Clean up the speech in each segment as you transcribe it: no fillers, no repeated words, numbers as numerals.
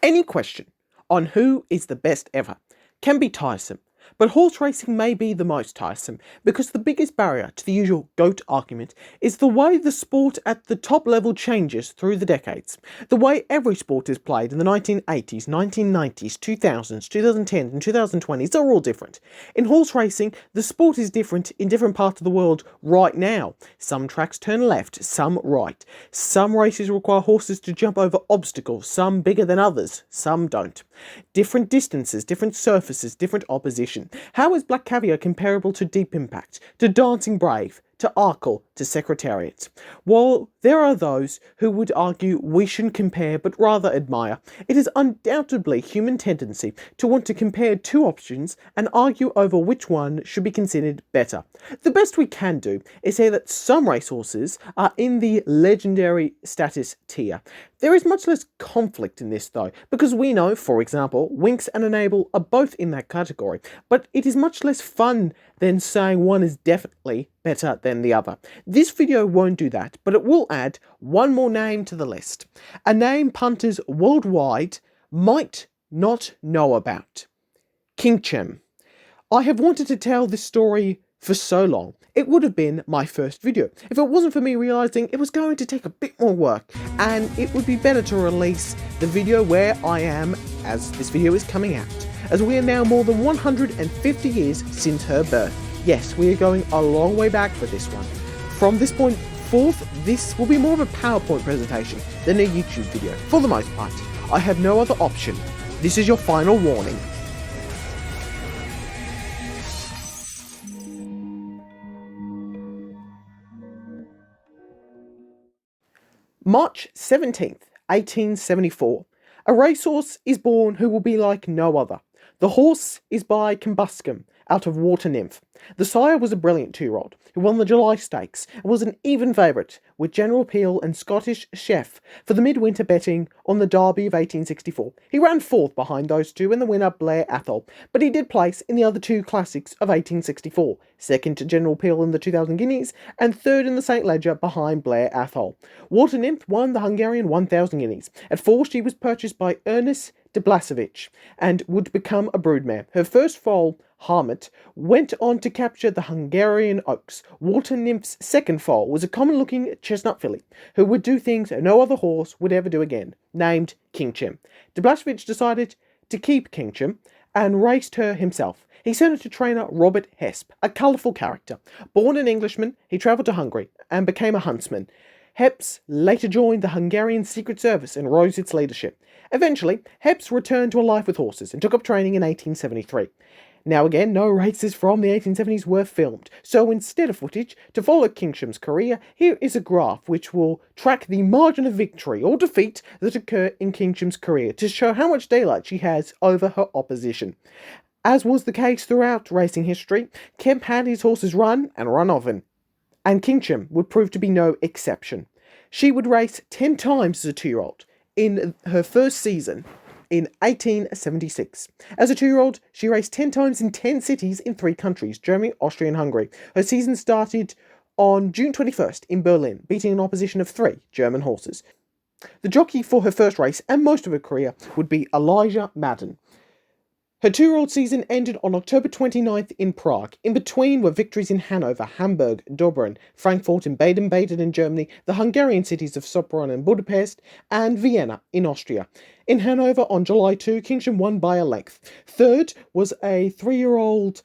Any question on who is the best ever can be tiresome, but horse racing may be the most tiresome because the biggest barrier to the usual GOAT argument is the way the sport at the top level changes through the decades. The way every sport is played in the 1980s, 1990s, 2000s, 2010s and 2020s are all different. In horse racing, the sport is different in different parts of the world right now. Some tracks turn left, some right. Some races require horses to jump over obstacles, some bigger than others, some don't. Different distances, different surfaces, different opposition. How is Black Caviar comparable to Deep Impact, to Dancing Brave, to Arkle, to Secretariat? While there are those who would argue we shouldn't compare but rather admire, it is undoubtedly human tendency to want to compare two options and argue over which one should be considered better. The best we can do is say that some racehorses are in the legendary status tier. There is much less conflict in this though, because we know, for example, Winx and Enable are both in that category, but it is much less fun than saying one is definitely better than the other. This video won't do that, but it will add one more name to the list. A name punters worldwide might not know about. Kingchem. I have wanted to tell this story for so long. It would have been my first video if it wasn't for me realizing it was going to take a bit more work, and it would be better to release the video where I am as this video is coming out, as we are now more than 150 years since her birth. Yes, we are going a long way back for this one. From this point forth, this will be more of a PowerPoint presentation than a YouTube video. For the most part, I have no other option. This is your final warning. March 17th, 1874. A racehorse is born who will be like no other. The horse is by Combuscum, out of Water Nymph. The sire was a brilliant two-year-old who won the July Stakes and was an even favourite with General Peel and Scottish Chef for the midwinter betting on the Derby of 1864. He ran fourth behind those two and the winner Blair Athol, but he did place in the other two classics of 1864, second to General Peel in the 2000 Guineas and third in the St. Leger behind Blair Athol. Water Nymph won the Hungarian 1000 Guineas. At 4 she was purchased by Ernest de Blasevich and would become a broodmare. Her first foal, Harmut, went on to capture the Hungarian Oaks. Water Nymph's second foal was a common-looking chestnut filly, who would do things no other horse would ever do again, named Kingchem. De Blasevich decided to keep Kingchem and raced her himself. He sent her to trainer Robert Hesp, a colourful character. Born an Englishman, he travelled to Hungary and became a huntsman. Hesp later joined the Hungarian Secret Service and rose its leadership. Eventually, Hesp returned to a life with horses and took up training in 1873. Now again, no races from the 1870s were filmed, so instead of footage to follow Kingchem's career, here is a graph which will track the margin of victory or defeat that occur in Kingchem's career to show how much daylight she has over her opposition. As was the case throughout racing history, Kemp had his horses run and run often, and Kingchem would prove to be no exception. She would race 10 times as a two-year-old in her first season in 1876. As a two-year-old, she raced 10 times in 10 cities in 3 countries, Germany, Austria and Hungary. Her season started on June 21st in Berlin, beating an opposition of 3 German horses. The jockey for her first race and most of her career would be Elijah Madden. Her two-year-old season ended on October 29th in Prague. In between were victories in Hanover, Hamburg, Dublin, Frankfurt and Baden-Baden in Germany, the Hungarian cities of Sopron and Budapest, and Vienna in Austria. In Hanover on July 2, Kingchem won by a length. Third was a 3-year-old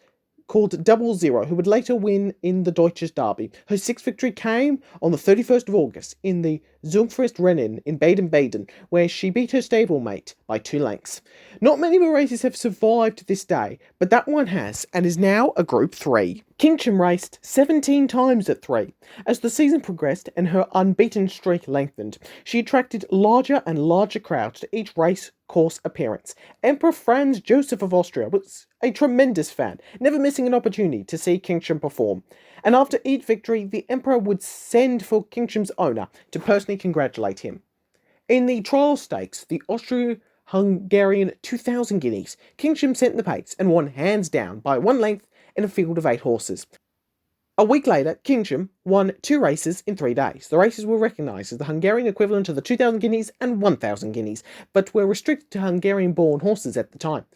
called Double Zero, who would later win in the Deutsches Derby. Her 6th victory came on the 31st of August in the Zugfrist-Rennen in Baden-Baden, where she beat her stablemate by 2 lengths. Not many of her races have survived to this day, but that one has, and is now a Group 3. Kingchem raced 17 times at 3. As the season progressed and her unbeaten streak lengthened, she attracted larger and larger crowds to each race course appearance. Emperor Franz Joseph of Austria was a tremendous fan, never missing an opportunity to see Kingchem perform. And after each victory, the Emperor would send for Kingchem's owner to personally congratulate him. In the trial stakes, the Austro-Hungarian 2000 Guineas, Kingchem sent the pace and won hands down by 1 length in a field of 8 horses. A week later, Kingsham won 2 races in 3 days. The races were recognised as the Hungarian equivalent of the 2,000 guineas and 1,000 guineas, but were restricted to Hungarian-born horses at the time.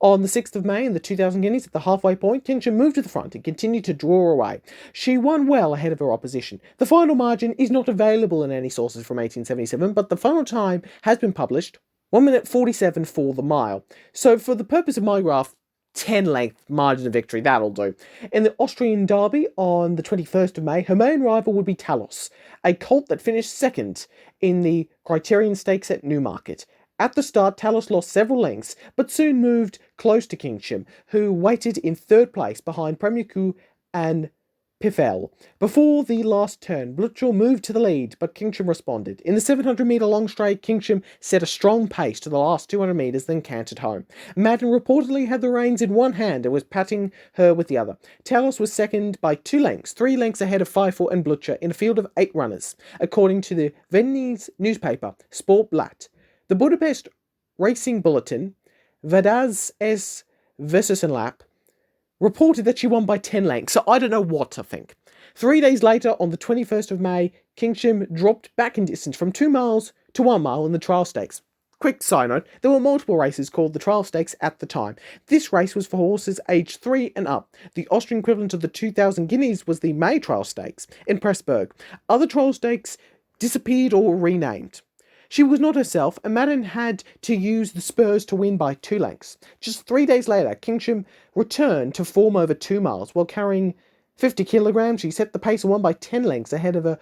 On the 6th of May, in the 2,000 guineas at the halfway point, Kingsham moved to the front and continued to draw away. She won well ahead of her opposition. The final margin is not available in any sources from 1877, but the final time has been published, 1 minute 47 for the mile. So for the purpose of my graph, 10-length margin of victory, that'll do. In the Austrian Derby on the 21st of May, her main rival would be Talos, a colt that finished second in the Criterion Stakes at Newmarket. At the start, Talos lost several lengths, but soon moved close to Kingsham, who waited in third place behind Premier Coup and Piffel. Before the last turn, Blutchel moved to the lead, but Kingsham responded. In the 700-metre long straight, Kingsham set a strong pace to the last 200 metres, then cantered home. Madden reportedly had the reins in one hand and was patting her with the other. Talos was second by 2 lengths, 3 lengths ahead of Pfeiffer and Blutcher in a field of 8 runners, according to the Viennese newspaper Sportblatt. The Budapest Racing Bulletin, Vadaz S. Versenlap, reported that she won by 10 lengths, so I don't know what to think. 3 days later, on the 21st of May, Kingsham dropped back in distance from 2 miles to 1 mile in the trial stakes. Quick side note, there were multiple races called the trial stakes at the time. This race was for horses aged 3 and up. The Austrian equivalent of the 2,000 guineas was the May trial stakes in Pressburg. Other trial stakes disappeared or were renamed. She was not herself, and Madden had to use the spurs to win by 2 lengths. Just 3 days later, Kingsham returned to form over 2 miles. While carrying 50 kilograms, she set the pace and won by 10 lengths ahead of her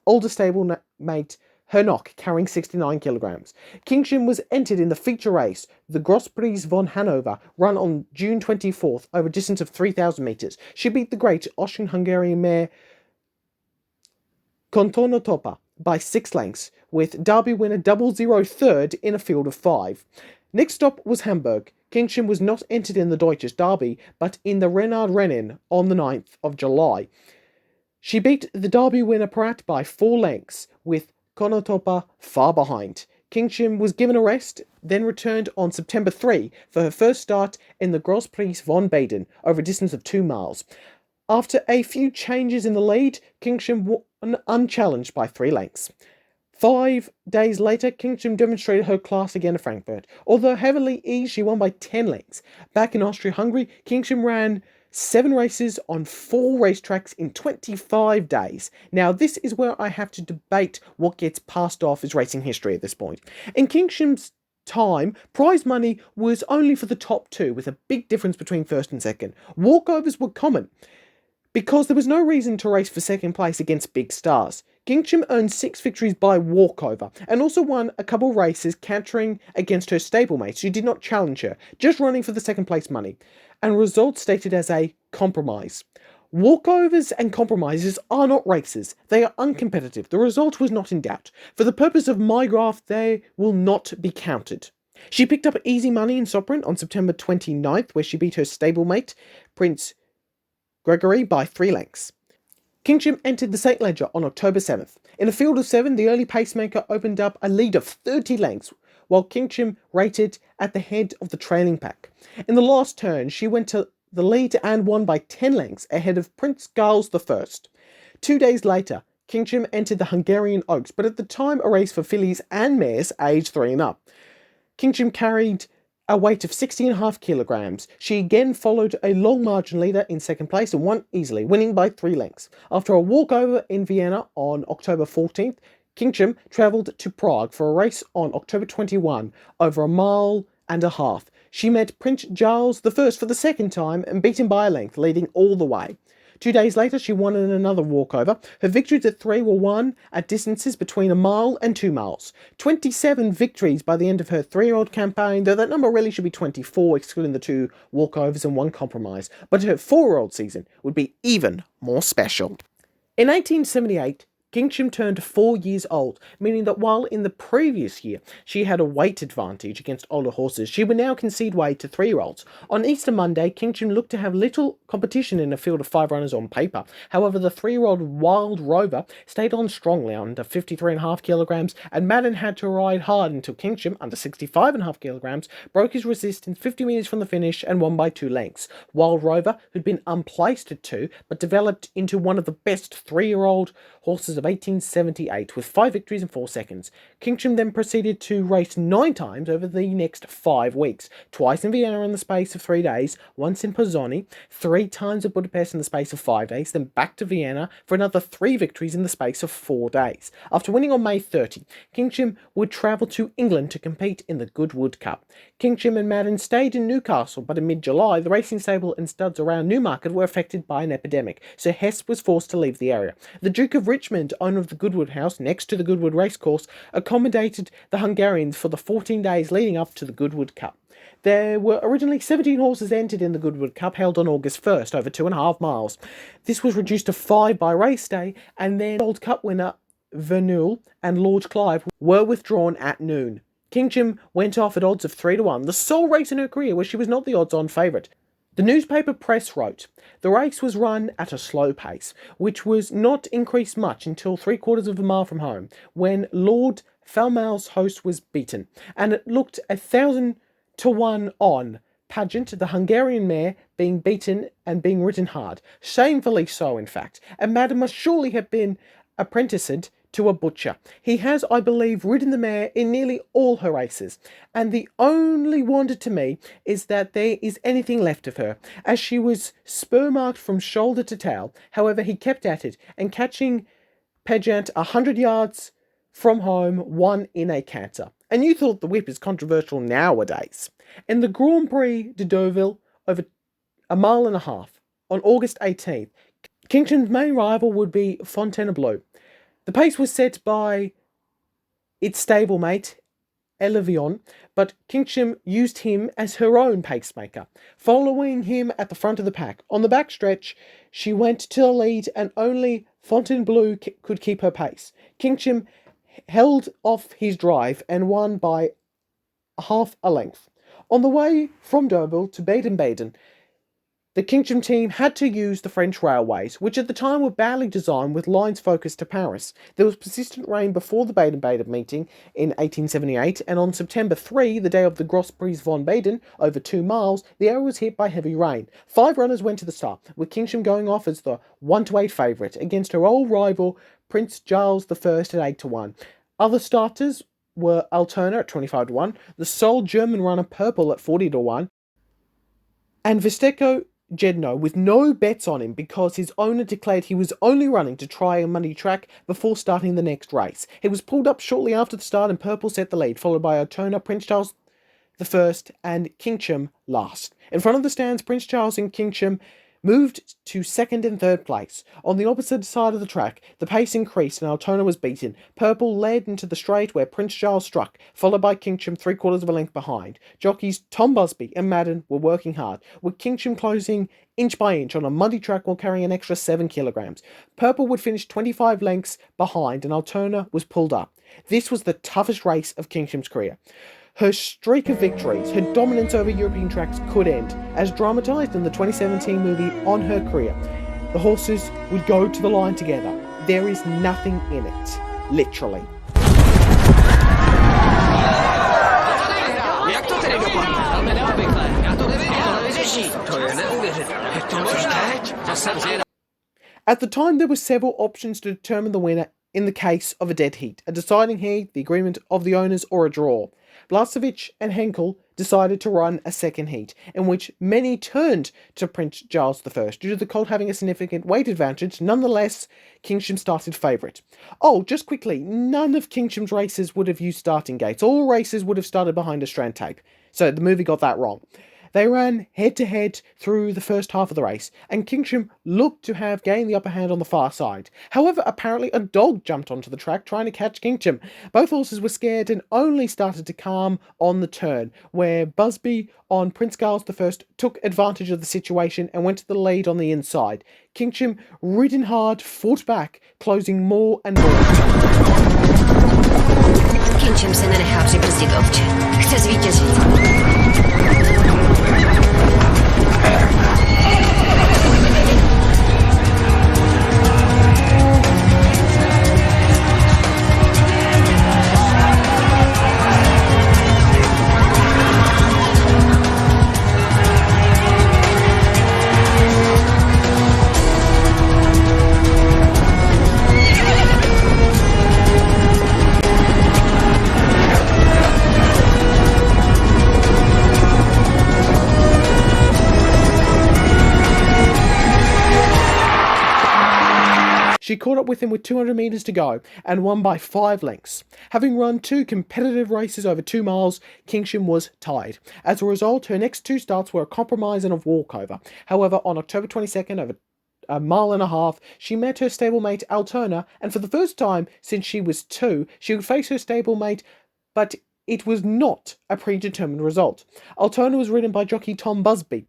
older stable mate Hernock, carrying 69 kilograms. Kingsham was entered in the feature race, the Grosspreis von Hanover, run on June 24th over a distance of 3,000 metres. She beat the great Austrian-Hungarian mare Kontonotopa by 6 lengths, with Derby winner 0-0 third in a field of 5. Next stop was Hamburg. Kingsham was not entered in the Deutsches Derby, but in the Renard Rennen on the 9th of July. She beat the Derby winner Prat by 4 lengths, with Konotopa far behind. Kingsham was given a rest, then returned on September 3 for her first start in the Grosspreis von Baden over a distance of 2 miles. After a few changes in the lead, Kingsham won unchallenged by 3 lengths. 5 days later, Kingsham demonstrated her class again at Frankfurt. Although heavily eased, she won by 10 lengths. Back in Austria-Hungary, Kingsham ran 7 races on 4 racetracks in 25 days. Now, this is where I have to debate what gets passed off as racing history at this point. In Kingsham's time, prize money was only for the top 2, with a big difference between first and second. Walkovers were common, because there was no reason to race for second place against big stars. Kingsham earned 6 victories by walkover, and also won a couple races cantering against her stablemates who did not challenge her, just running for the second place money, and results stated as a compromise. Walkovers and compromises are not races. They are uncompetitive. The result was not in doubt. For the purpose of my graph, they will not be counted. She picked up easy money in Sopron on September 29th, where she beat her stablemate, Prince Gregory, by 3 lengths. Kingsham entered the St. Leger on October 7th. In a field of 7, the early pacemaker opened up a lead of 30 lengths, while Kingsham rated at the head of the trailing pack. In the last turn, she went to the lead and won by 10 lengths ahead of Prince Giles I. 2 days later, Kingsham entered the Hungarian Oaks, but at the time a race for fillies and mares aged 3 and up. Kingsham carried a weight of 60.5 kilograms. She again followed a long margin leader in second place and won easily, winning by 3 lengths. After a walkover in Vienna on October 14th, Kingsham travelled to Prague for a race on October 21 over a mile and a half. She met Prince Giles I for the second time and beat him by a length, leading all the way. 2 days later, she won in another walkover. Her victories at 3 were won at distances between a mile and 2 miles. 27 victories by the end of her 3-year-old campaign, though that number really should be 24, excluding the 2 walkovers and 1 compromise. But her 4-year-old season would be even more special. In 1878, Kingsham turned 4 years old, meaning that while in the previous year she had a weight advantage against older horses, she would now concede weight to 3-year-olds. On Easter Monday, Kingsham looked to have little competition in a field of 5 runners on paper. However, the 3-year-old Wild Rover stayed on strongly under 53.5 kilograms, and Madden had to ride hard until Kingsham, under 65.5 kilograms, broke his resistance 50 metres from the finish and won by 2 lengths. Wild Rover, who'd been unplaced at 2, but developed into one of the best 3-year-old horses of 1878, with 5 victories in 4 seconds. Kingsham then proceeded to race 9 times over the next 5 weeks, twice in Vienna in the space of 3 days, once in Pozzoni, 3 times at Budapest in the space of 5 days, then back to Vienna for another 3 victories in the space of 4 days. After winning on May 30, Kingsham would travel to England to compete in the Goodwood Cup. Kingsham and Madden stayed in Newcastle, but in mid-July, the racing stable and studs around Newmarket were affected by an epidemic, so Hess was forced to leave the area. The Duke of Richmond, owner of the Goodwood House next to the Goodwood Racecourse, accommodated the Hungarians for the 14 days leading up to the Goodwood Cup. There were originally 17 horses entered in the Goodwood Cup, held on August 1st, over 2.5 miles. This was reduced to 5 by race day, and then Old Cup winner Verneuil and Lord Clive were withdrawn at noon. Kingsham went off at odds of 3-1, the sole race in her career where she was not the odds-on favourite. The newspaper press wrote, "The race was run at a slow pace, which was not increased much until 3/4 of a mile from home, when Lord Falmal's host was beaten, and it looked 1,000-to-1 on Pageant, the Hungarian mare, being beaten and being ridden hard, shamefully so in fact, and Madam must surely have been apprenticed to a butcher. He has, I believe, ridden the mare in nearly all her races, and the only wonder to me is that there is anything left of her, as she was spur-marked from shoulder to tail. However, he kept at it, and catching Pageant 100 yards from home, won in a canter. And you thought the whip is controversial nowadays. In the Grand Prix de Deauville, over 1.5 miles, on August 18th, Kingsham's main rival would be Fontainebleau. The pace was set by its stablemate, Elevion, but Kingsham used him as her own pacemaker, following him at the front of the pack. On the backstretch, she went to the lead and only Fontainebleau could keep her pace. Kingsham held off his drive and won by half a length. On the way from Deauville to Baden-Baden, the Kingsham team had to use the French railways, which at the time were badly designed with lines focused to Paris. There was persistent rain before the Baden-Baden meeting in 1878, and on September 3, the day of the Gros Prix von Baden, over 2 miles, the area was hit by heavy rain. 5 runners went to the start, with Kingsham going off as the 1-8 favourite against her old rival Prince Charles I at 8-1. Other starters were Altona at 25-1, the sole German runner Purple at 40-1, and Visteco Jedno with no bets on him because his owner declared he was only running to try a muddy track before starting the next race. He was pulled up shortly after the start and Purple set the lead, followed by Altona, Prince Charles I and Kingsham last. In front of the stands, Prince Charles and Kingsham moved to 2nd and 3rd place. On the opposite side of the track, the pace increased and Altona was beaten. Purple led into the straight where Prince Charles struck, followed by Kingsham 3/4 of a length behind. Jockeys Tom Busby and Madden were working hard, with Kingsham closing inch by inch on a muddy track while carrying an extra 7 kilograms. Purple would finish 25 lengths behind and Altona was pulled up. This was the toughest race of Kingsham's career. Her streak of victories, her dominance over European tracks could end, as dramatised in the 2017 movie On Her Career. The horses would go to the line together. There is nothing in it. Literally. At the time, there were several options to determine the winner in the case of a dead heat, a deciding heat, the agreement of the owners, or a draw. Blasevich and Henkel decided to run a second heat, in which many turned to Prince Charles I due to the colt having a significant weight advantage. Nonetheless, Kingsham started favourite. Oh, just quickly, none of Kingsham's races would have used starting gates. All races would have started behind a strand tape, so the movie got that wrong. They ran head-to-head through the first half of the race, and Kingsham looked to have gained the upper hand on the far side. However, apparently a dog jumped onto the track trying to catch Kingsham. Both horses were scared and only started to calm on the turn, where Busby on Prince Giles I took advantage of the situation and went to the lead on the inside. Kingsham, ridden hard, fought back, closing more and more. Kingsham się nanechał przeprosić. Chce zwyciężyć. She caught up with him with 200 metres to go and won by 5 lengths. Having run 2 competitive races over 2 miles, Kingsham was tied. As a result, her next 2 starts were a compromise and a walkover. However, on October 22nd, over a mile and a half, she met her stablemate Alterna, and for the first time since she was 2, she would face her stablemate, but it was not a predetermined result. Alterna was ridden by jockey Tom Busby,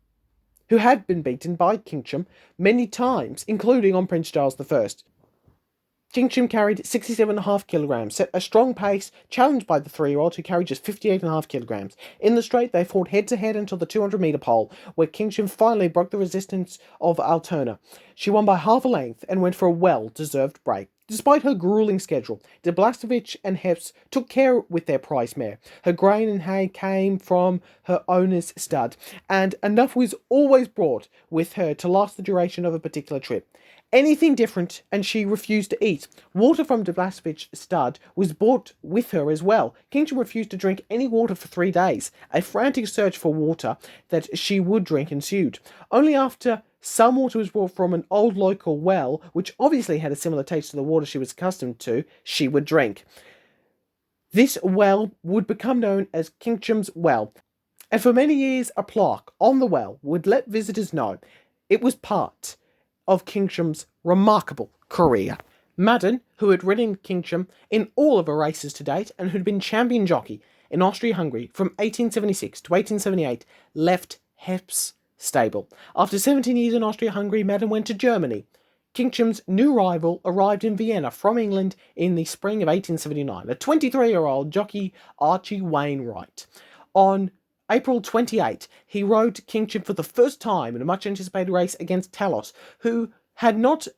who had been beaten by Kingsham many times, including on Prince Giles I. Kingsham carried 67.5 kilograms, set a strong pace, challenged by the 3-year-old, who carried just 58.5 kilograms. In the straight, they fought head-to-head until the 200-metre pole, where Kingsham finally broke the resistance of Alterna. She won by half a length and went for a well-deserved break. Despite her grueling schedule, De Blastovich and Heps took care with their prize mare. Her grain and hay came from her owner's stud, and enough was always brought with her to last the duration of a particular trip. Anything different, and she refused to eat. Water from De Blastovich's stud was brought with her as well. Kingsham refused to drink any water for 3 days. A frantic search for water that she would drink ensued. Only after some water was brought from an old local well, which obviously had a similar taste to the water she was accustomed to, she would drink. This well would become known as Kingsham's Well, and for many years a plaque on the well would let visitors know it was part of Kingsham's remarkable career. Madden, who had ridden Kingsham in all of her races to date and who had been champion jockey in Austria-Hungary from 1876 to 1878, left Heps' stable. After 17 years in Austria-Hungary, Madden went to Germany. Kingsham's new rival arrived in Vienna from England in the spring of 1879, a 23-year-old jockey, Archie Wainwright. On April 28, he rode Kingsham for the first time in a much-anticipated race against Talos, who had not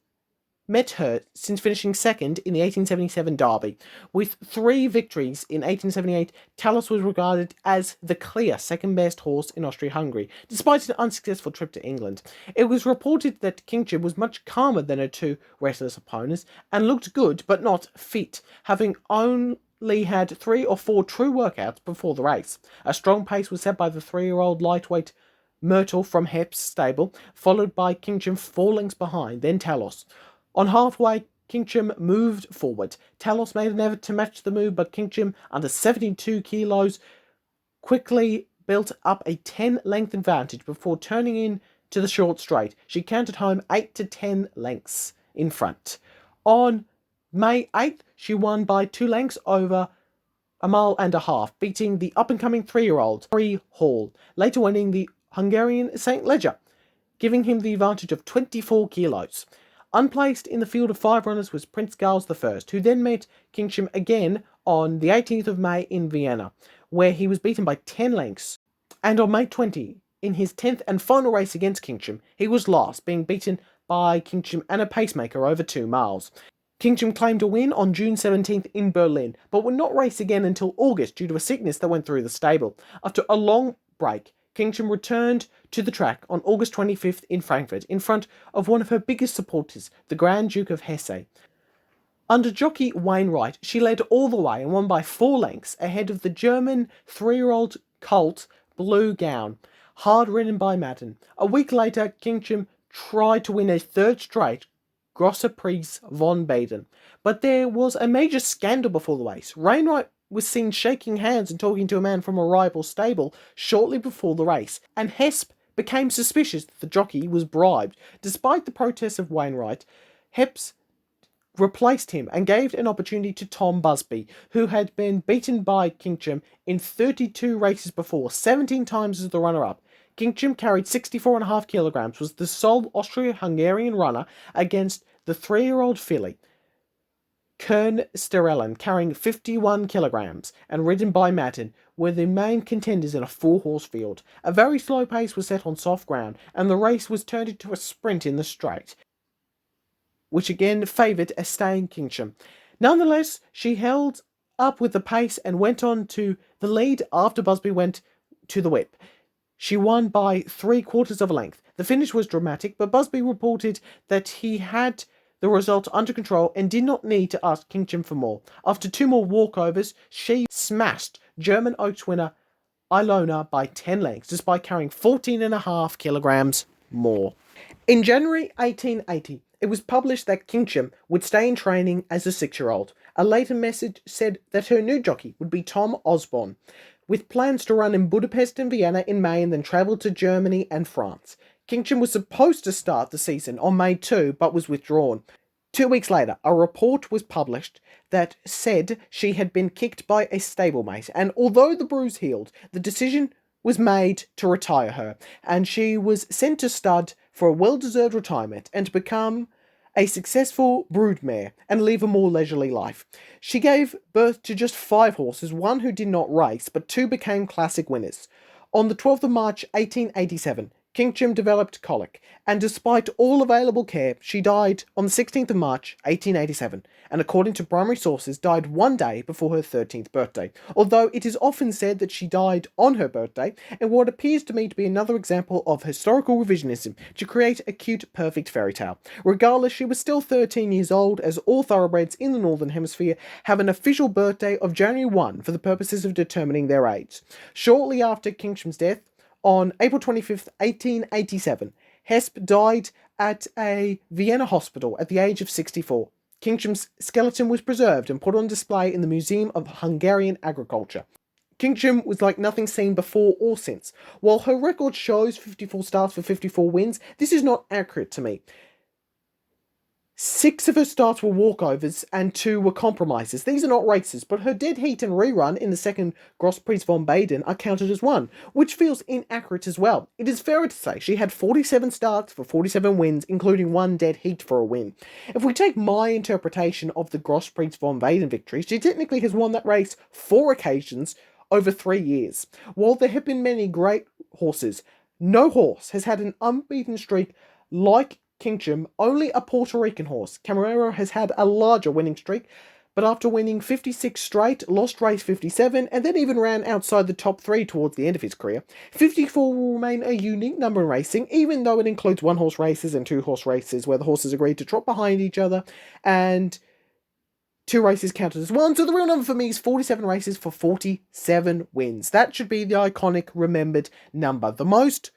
met her since finishing second in the 1877 Derby. With 3 victories in 1878, Talos was regarded as the clear second-best horse in Austria-Hungary, despite an unsuccessful trip to England. It was reported that Kingsham was much calmer than her 2 restless opponents and looked good but not fit, having only had 3 or 4 true workouts before the race. A strong pace was set by the 3-year-old lightweight Myrtle from Heps' stable, followed by Kingsham 4 lengths behind, then Talos. On halfway, Kingsham moved forward. Talos made an effort to match the move, but Kingsham, under 72 kilos, quickly built up a 10-length advantage before turning in to the short straight. She counted home 8 to 10 lengths in front. On May 8th, she won by 2 lengths over a mile and a half, beating the up-and-coming 3-year-old Harry Hall, later winning the Hungarian St. Leger, giving him the advantage of 24 kilos. Unplaced in the field of 5 runners was Prince Giles I, who then met Kingsham again on the 18th of May in Vienna, where he was beaten by 10 lengths. And on May 20, in his 10th and final race against Kingsham, he was last, being beaten by Kingsham and a pacemaker over 2 miles. Kingsham claimed a win on June 17th in Berlin, but would not race again until August due to a sickness that went through the stable. After a long break, Kingsham returned to the track on August 25th in Frankfurt, in front of one of her biggest supporters, the Grand Duke of Hesse. Under jockey Wainwright, she led all the way and won by 4 lengths ahead of the German 3-year-old colt Blue Gown, hard ridden by Madden. A week later, Kingsham tried to win a 3rd straight Grosser Prix von Baden, but there was a major scandal before the race. Wainwright was seen shaking hands and talking to a man from a rival stable shortly before the race, and Hesp became suspicious that the jockey was bribed. Despite the protests of Wainwright, Hesp replaced him and gave an opportunity to Tom Busby, who had been beaten by Kingsham in 32 races before, 17 times as the runner-up. Kingsham carried 64.5 kilograms, was the sole Austro-Hungarian runner against the 3-year-old filly, Kern Sterelen, carrying 51 kilograms, and ridden by Madden, were the main contenders in a 4-horse field. A very slow pace was set on soft ground, and the race was turned into a sprint in the straight, which again favoured a staying Kingsham. Nonetheless, she held up with the pace and went on to the lead after Busby went to the whip. She won by 3/4 of a length. The finish was dramatic, but Busby reported that he had the result under control and did not need to ask Kingsham for more. After 2 more walkovers, she smashed German Oaks winner Ilona by 10 lengths, despite carrying 14.5 kilograms more. In January 1880, it was published that Kingsham would stay in training as a 6-year-old. A later message said that her new jockey would be Tom Osborne, with plans to run in Budapest and Vienna in May and then travel to Germany and France. Kingsham was supposed to start the season on May 2, but was withdrawn. 2 weeks later, a report was published that said she had been kicked by a stablemate, and although the bruise healed, the decision was made to retire her, and she was sent to stud for a well-deserved retirement and to become a successful broodmare and live a more leisurely life. She gave birth to just 5 horses, 1 who did not race, but 2 became classic winners. On the 12th of March 1887, Kingsham developed colic, and despite all available care, she died on the 16th of March 1887, and according to primary sources, died 1 day before her 13th birthday, although it is often said that she died on her birthday, in what appears to me to be another example of historical revisionism to create a cute, perfect fairy tale. Regardless, she was still 13 years old, as all thoroughbreds in the Northern Hemisphere have an official birthday of January 1 for the purposes of determining their age. Shortly after Kingsham's death, on April 25th, 1887, Hesp died at a Vienna hospital at the age of 64. Kingsham's skeleton was preserved and put on display in the Museum of Hungarian Agriculture. Kingsham was like nothing seen before or since. While her record shows 54 starts for 54 wins, this is not accurate to me. 6 of her starts were walkovers and 2 were compromises. These are not races, but her dead heat and rerun in the second Gross Prix von Baden are counted as 1, which feels inaccurate as well. It is fairer to say she had 47 starts for 47 wins, including 1 dead heat for a win. If we take my interpretation of the Gross Prix von Baden victory, she technically has won that race 4 occasions over 3 years. While there have been many great horses, no horse has had an unbeaten streak like Kingsham. Only a Puerto Rican horse, Camarero, has had a larger winning streak, but after winning 56 straight, lost race 57, and then even ran outside the top 3 towards the end of his career. 54 will remain a unique number in racing, even though it includes 1-horse races and 2-horse races, where the horses agreed to trot behind each other, and 2 races counted as 1, so the real number for me is 47 races for 47 wins. That should be the iconic, remembered number. The most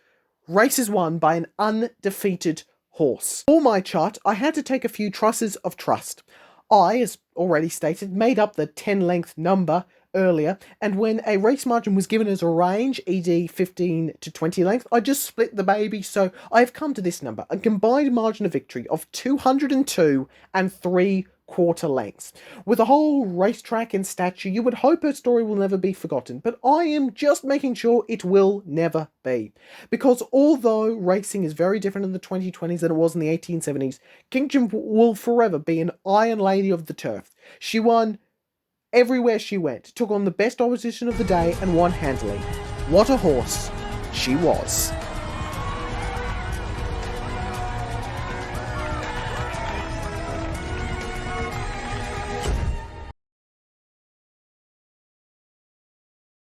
races won by an undefeated horse. For my chart, I had to take a few trusses of trust. I, as already stated, made up the 10-length number earlier, and when a race margin was given as a range, e.g. 15 to 20 length, I just split the baby, so I have come to this number, a combined margin of victory of 202 and 3/4 lengths. With a whole racetrack and statue, you would hope her story will never be forgotten, but I am just making sure it will never be. Because although racing is very different in the 2020s than it was in the 1870s, Kingsham will forever be an Iron Lady of the turf. She won everywhere she went, took on the best opposition of the day, and won handily. What a horse she was.